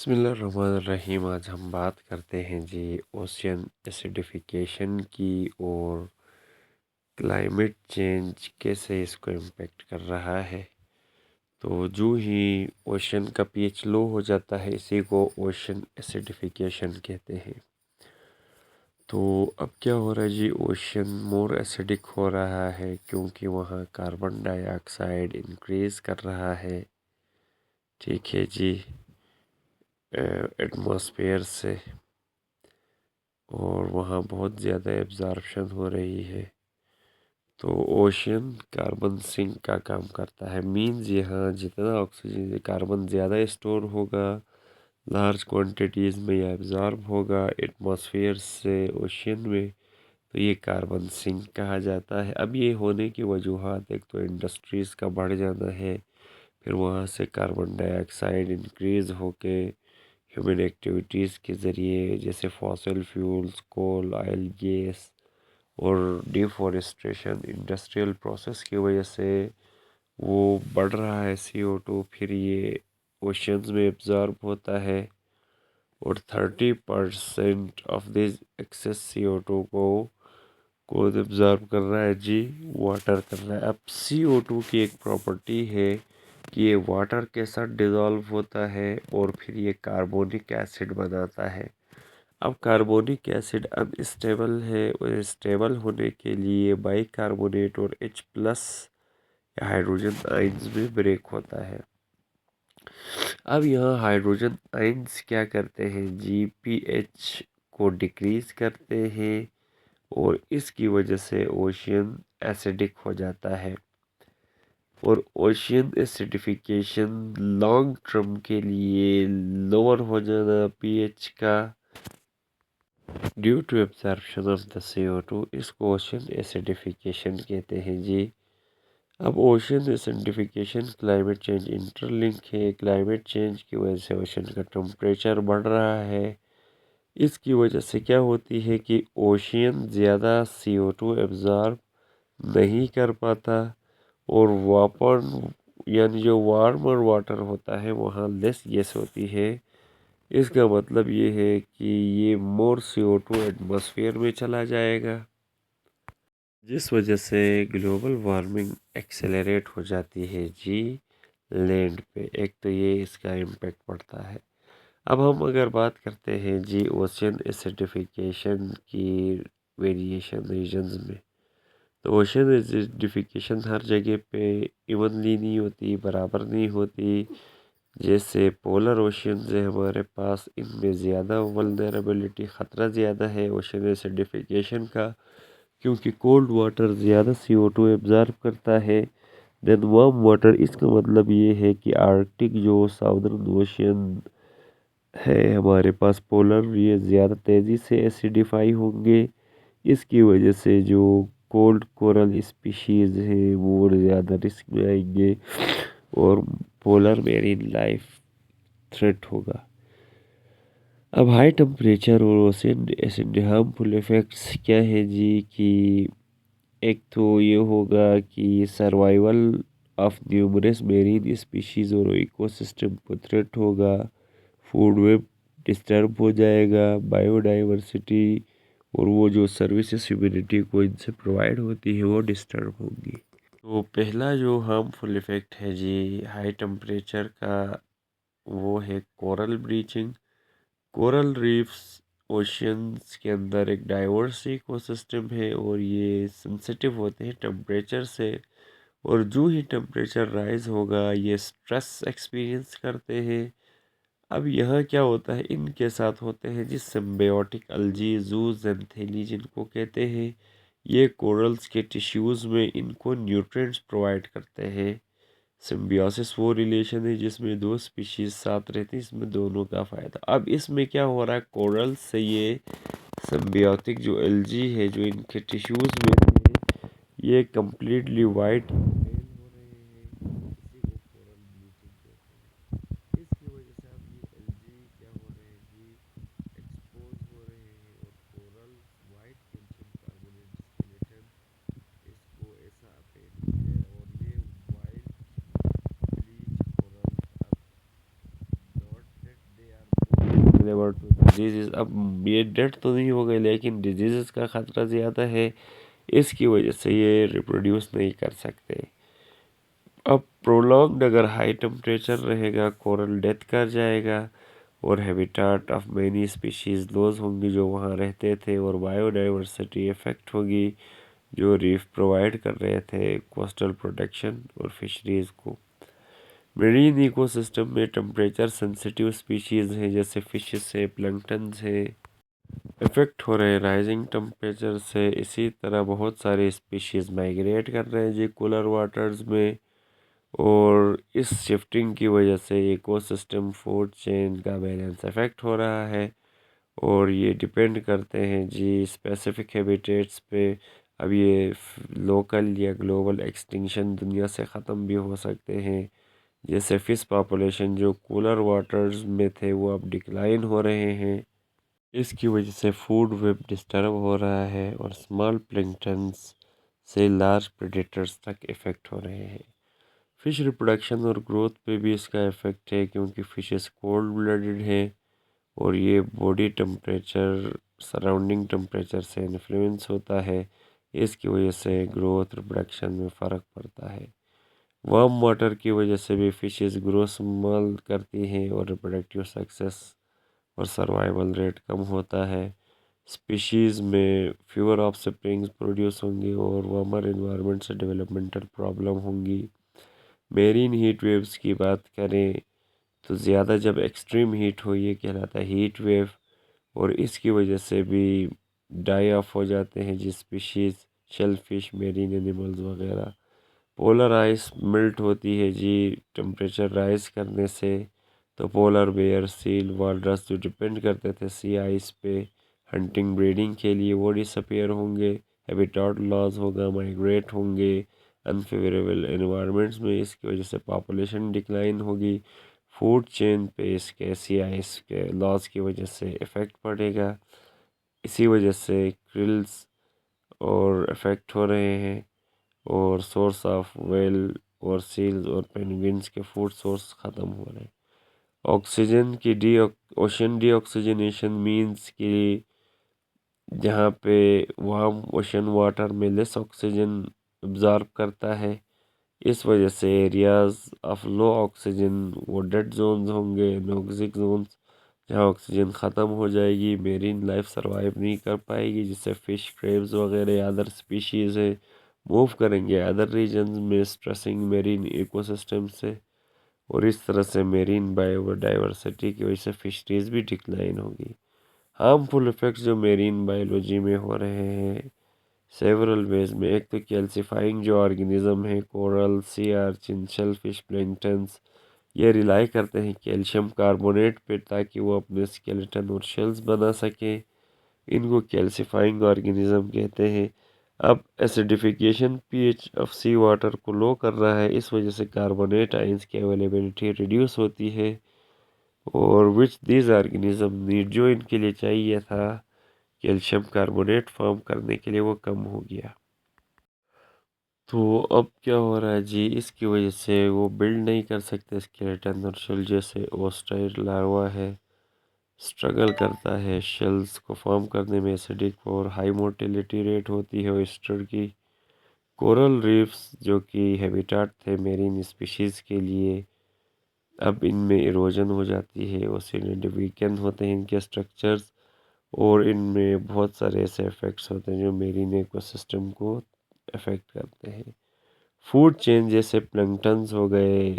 बिस्मिल्लाहिर्रहमानिर्रहीम। आज हम बात करते हैं जी ओशियन एसिडिफिकेशन की और क्लाइमेट चेंज कैसे इसको इम्पेक्ट कर रहा है। तो जो ही ओशन का पीएच लो हो जाता है इसी को ओशन एसिडिफिकेशन कहते हैं। तो अब क्या हो रहा है जी, ओशन मोर एसिडिक हो रहा है क्योंकि वहाँ कार्बन डाइऑक्साइड इंक्रीज कर रहा है। ठीक है जी, एटमॉस्फेयर से, और वहाँ बहुत ज़्यादा एब्जॉर्प्शन हो रही है। तो ओशियन कार्बन सिंक का काम करता है। मीन्स यहाँ जितना ऑक्सीजन कार्बन ज़्यादा स्टोर होगा लार्ज क्वांटिटीज़ में या एब्जॉर्ब होगा एटमॉस्फेयर से ओशियन में, तो ये कार्बन सिंक कहा जाता है। अब ये होने की वजूहत एक तो इंडस्ट्रीज़ का बढ़ जाना है, फिर वहाँ से कार्बन डाइऑक्साइड इंक्रीज़ होके ह्यूमन एक्टिविटीज़ के ज़रिए जैसे फॉसिल फ्यूल्स, कोल, ऑयल, गैस और डिफॉरेस्टेशन, इंडस्ट्रियल प्रोसेस की वजह से वो बढ़ रहा है CO2। फिर ये ओशंस में एब्जॉर्ब होता है और 30% ऑफ दिस एक्सेस CO2 को कौन एब्जॉर्ब कर रहा है जी, वाटर कर रहा है। अब CO2 की एक प्रॉपर्टी है कि ये वाटर के साथ डिज़ोल्व होता है और फिर ये कार्बोनिक एसिड बनाता है। अब कार्बोनिक एसिड अनस्टेबल है और स्टेबल होने के लिए बाइकार्बोनेट और H+ या हाइड्रोजन आइंस में ब्रेक होता है। अब यहाँ हाइड्रोजन आइंस क्या करते हैं जी, pH को डिक्रीज करते हैं और इसकी वजह से ओशियन एसिडिक हो जाता है। और ओशियन एसिडिफिकेशन लॉन्ग टर्म के लिए लोअर हो जाना pH का due to absorption of the CO2, इसको ओशन एसिडिफिकेशन कहते हैं जी। अब ocean acidification climate change interlink है। क्लाइमेट चेंज की वजह से ओशन का टेम्परेचर बढ़ रहा है। इसकी वजह से क्या होती है कि ओशियन ज़्यादा CO2 एब्जॉर्ब नहीं कर पाता और वापर यानी जो वार्मर वाटर होता है वहाँ लेस गैस होती है। इसका मतलब ये है कि ये मोर CO2 एटमॉस्फेयर में चला जाएगा, जिस वजह से ग्लोबल वार्मिंग एक्सेलरेट हो जाती है जी लैंड पे। एक तो ये इसका इम्पेक्ट पड़ता है। अब हम अगर बात करते हैं जी ओशन एसिडिफिकेशन की वेरिएशन रीजन्स में, तो ओशन एसिडिफिकेशन हर जगह पे इवनली नहीं होती, बराबर नहीं होती। जैसे पोलर ओशियंस है हमारे पास, इनमें ज़्यादा वल्नरेबिलिटी, ख़तरा ज़्यादा है ओशन एसिडिफिकेशन का, क्योंकि कोल्ड वाटर ज़्यादा CO2 एब्जॉर्ब करता है देन वार्म वाटर। इसका मतलब ये है कि आर्कटिक जो साउदर्न ओशियन है हमारे पास पोलर, ये ज़्यादा तेज़ी से एसिडिफाई होंगे। इसकी वजह से जो कोल्ड कोरल स्पीशीज़ है वो ज़्यादा रिस्क में आएंगे और पोलर मेरीन लाइफ थ्रेट होगा। अब हाई टेम्परेचर और ओशन एसिड हार्मफुल इफ़ेक्ट्स क्या है जी, कि एक तो ये होगा कि survival of numerous marine species और इकोसिस्टम को थ्रेट होगा। फूड वेब डिस्टर्ब हो जाएगा, बायोडाइवर्सिटी और वो जो सर्विसेज ह्यूमैनिटी को इनसे प्रोवाइड होती है वो डिस्टर्ब होंगी। तो पहला जो हार्मफुल इफ़ेक्ट है जी हाई टेम्परेचर का, वो है coral bleaching. Coral reefs oceans के अंदर एक डाइवर्स इकोसिस्टम है और ये सेंसिटिव होते हैं टेम्परेचर से, और जो ही टेम्परेचर राइज होगा ये स्ट्रेस एक्सपीरियंस करते हैं। अब यहाँ क्या होता है, इनके साथ होते हैं जिस सिम्बायोटिक अलजी, जूस, ज़ैंथेली जिनको कहते हैं। ये कोरल्स के टिश्यूज़ में इनको न्यूट्रिएंट्स प्रोवाइड करते हैं। सिम्बियोसिस वो रिलेशन है जिसमें दो स्पीशीज साथ रहती है, इसमें दोनों का फ़ायदा। अब इसमें क्या हो रहा है, कोरल से ये सिम्बियोटिक जो एल्जी है जो इनके टिश्यूज़ में थे, ये कम्प्लीटली वाइट हो रहे हैं। इसी को कोरल ब्लीचिंग कहते हैं। इसकी वजह से अब ये एल्जी क्या हो रहे हैं जी, एक्सपोज हो रहे हैं और coral white calcium carbonate skeleton इसको ऐसा अपेंड है और ये while bleach corals are not that they are vulnerable to disease. अब ये डेड तो नहीं हो गए लेकिन डिजीज़ का ख़तरा ज़्यादा है, इसकी वजह से ये रिप्रोड्यूस नहीं कर सकते। अब प्रोलॉन्ग्ड अगर हाई टेम्परेचर रहेगा, कोरल डेथ कर जाएगा और habitat of many species loss होंगी जो वहाँ रहते थे, और बायोडाइवर्सिटी इफेक्ट होगी जो रीफ प्रोवाइड कर रहे थे कोस्टल प्रोटेक्शन और फिशरीज़ को। मेरीन इकोसिस्टम में टेम्परेचर सेंसिटिव स्पीशीज़ हैं जैसे फिशेस है, प्लैंक्टन्स है, इफेक्ट हो रहे हैं राइजिंग टेम्परेचर से। इसी तरह बहुत सारे स्पीशीज़ माइग्रेट कर रहे हैं जी कूलर वाटर्स में, और इस शिफ्टिंग की वजह से इकोसिस्टम फूड चेन का बैलेंस इफेक्ट हो रहा है, और ये डिपेंड करते हैं जी स्पेसिफिक हैबिटेट्स पे। अब ये लोकल या ग्लोबल एक्सटिंक्शन दुनिया से ख़त्म भी हो सकते हैं, जैसे फिश पॉपुलेशन जो कूलर वाटर्स में थे वो अब डिक्लाइन हो रहे हैं। इसकी वजह से फूड वेब डिस्टर्ब हो रहा है और स्मॉल प्लैंक्टन्स से लार्ज प्रेडेटर्स तक इफ़ेक्ट हो रहे हैं। फिश रिप्रोडक्शन और ग्रोथ पे भी इसका इफ़ेक्ट है क्योंकि फिशेस कोल्ड ब्लडेड है और ये बॉडी टेम्परेचर सराउंडिंग टेम्परेचर से इन्फ्लुएंस होता है। इसकी वजह से ग्रोथ रिप्रोडक्शन में फ़र्क पड़ता है। वार्म वाटर की वजह से भी फिशेस ग्रोथ स्मॉल करती हैं और रिप्रोडक्टिव सक्सेस और सर्वाइवल रेट कम होता है। स्पीशीज़ में फ्यूअर ऑफ स्प्रिंग्स प्रोड्यूस होंगी और वार्मर इन्वायरमेंट से डेवलपमेंटल प्रॉब्लम होंगी। मेरीन हीट वेव्स की बात करें तो ज़्यादा जब एक्सट्रीम हीट हो ये कहलाता है हीट वेव, और इसकी वजह से भी डाई ऑफ हो जाते हैं जिस species shell fish, marine animals वगैरह। पोलर आइस मेल्ट होती है जी टेम्परेचर राइज करने से, तो पोलर बेयर, सील, वालरस जो डिपेंड करते थे सी आइस पे हंटिंग ब्रीडिंग के लिए वो डिसअपियर होंगे। हैबिटाट लॉस होगा, माइग्रेट होंगे अनफेवरेबल एनवायरनमेंट्स में, इसकी वजह से पॉपुलेशन डिक्लाइन होगी। फूड चेन पे इसके सी आइस के लॉस की वजह से इफ़ेक्ट पड़ेगा। इसी वजह से क्रिल्स और इफ़ेक्ट हो रहे हैं, और सोर्स ऑफ वेल और सील्स और पेंगुइन्स के फूड सोर्स ख़त्म हो रहे हैं। ऑक्सीजन की ओशन डी ऑक्सीजनेशन मीन्स कि जहाँ पे वार्म ओशन वाटर में लेस ऑक्सीजन अब्जॉर्ब करता है, इस वजह से एरियाज ऑफ लो ऑक्सीजन वो डेड जोन्स होंगे, नोक्सिक जोन्स, जहाँ ऑक्सीजन ख़त्म हो जाएगी, मेरीन लाइफ सरवाइव नहीं कर पाएगी, जिससे फ़िश, क्रेब्स वगैरह अदर स्पीशीज़ है मूव करेंगे अदर रीजन्स में, स्ट्रेसिंग मेरीन इकोसिस्टम से, और इस तरह से मेरीन बायोडाइवर्सिटी की वजह से फिशरीज भी डिक्लाइन होगी। हार्मफुल इफ़ेक्ट्स जो मेरीन बायोलॉजी में हो रहे हैं सेवरल वेज में, एक तो कैल्सीफाइंग जो ऑर्गेनिज्म है कोरल, सी आर्चिन, शेल फिश, प्लैंक्टन्स, ये रिलाई करते हैं कैल्शियम कार्बोनेट पे ताकि वो अपने स्केलेटन और शेल्स बना सके, इनको कैल्सीफाइंग ऑर्गेनिज्म कहते हैं। अब acidification pH of sea water को लो कर रहा है, इस वजह से कार्बोनेट आइंस की अवेलेबिलिटी रिड्यूस होती है, और विच दीज ऑर्गेनिज्म नीड जो इनके लिए चाहिए था कैल्शियम कार्बोनेट फॉर्म करने के लिए वो कम हो गया। तो अब क्या हो रहा है जी, इसकी वजह से वो बिल्ड नहीं कर सकते स्केलेटन, और शेल जैसे ओस्टाइल लार्वा है स्ट्रगल करता है शेल्स को फॉर्म करने में, एसिडिक और हाई मोटिलिटी रेट होती है ओयस्टर की। कोरल रीफ्स जो कि हैबिटाट थे मेरीन स्पीशीज़ के लिए, अब इनमें इरोजन हो जाती है, ओसिलेंट वीकन होते हैं इनके स्ट्रक्चर्स, और इनमें बहुत सारे ऐसे इफ़ेक्ट्स होते हैं जो मेरीन इकोसिस्टम को अफेक्ट करते हैं। फूड चेन जैसे प्लैंक्टन्स हो गए,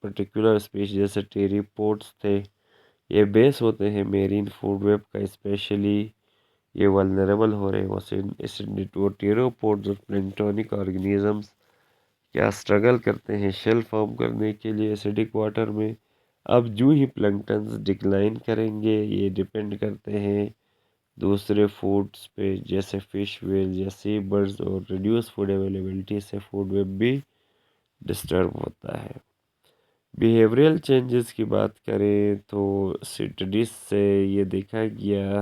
पर्टिकुलर स्पीशीज जैसे टेरीपोड्स थे, ये बेस होते हैं मेरीन फूड वेब का, स्पेशली ये वल्नरेबल हो रहे हैं। वो टेरोपोड्स और प्लैंक्टोनिक ऑर्गेनिजम्स क्या स्ट्रगल करते हैं शेल फॉर्म करने के लिए एसिडिक वाटर में। अब जो ही प्लैंक्टन्स डिक्लाइन करेंगे, ये डिपेंड करते हैं दूसरे फूड्स पे जैसे फिश, वेल या सी बर्ड्स, और रिड्यूस फूड अवेलेबिलिटी से फूड वेब भी डिस्टर्ब होता है। बिहेवियरल चेंजेस की बात करें तो स्टडीज से ये देखा गया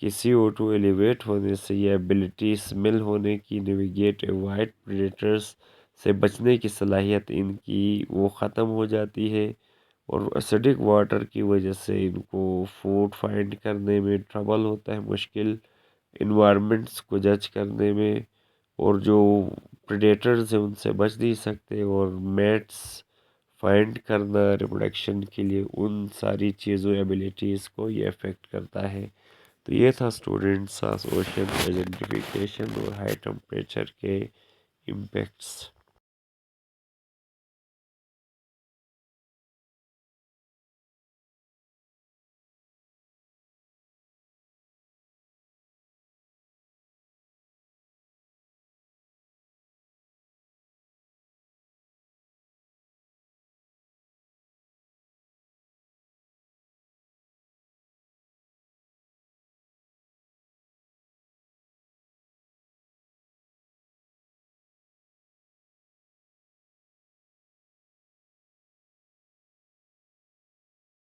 कि CO2 एलिवेट होने से ये एबिलिटी स्मेल होने की, नेविगेट अवॉइड प्रेडेटर्स से बचने की सलाहियत इनकी वो ख़त्म हो जाती है, और एसिडिक वाटर की वजह से इनको फूड फाइंड करने में ट्रबल होता है, मुश्किल, इन्वायरमेंट्स को जज करने में, और जो प्रेडेटर्स हैं उनसे बच नहीं सकते, और मेट्स फाइंड करना रिप्रोडक्शन के लिए, उन सारी चीज़ों एबिलिटीज़ को ये अफेक्ट करता है। तो ये था स्टूडेंट्स ओशन एजेंटिफिकेशन और हाई टेम्परेचर के इम्पेक्ट्स।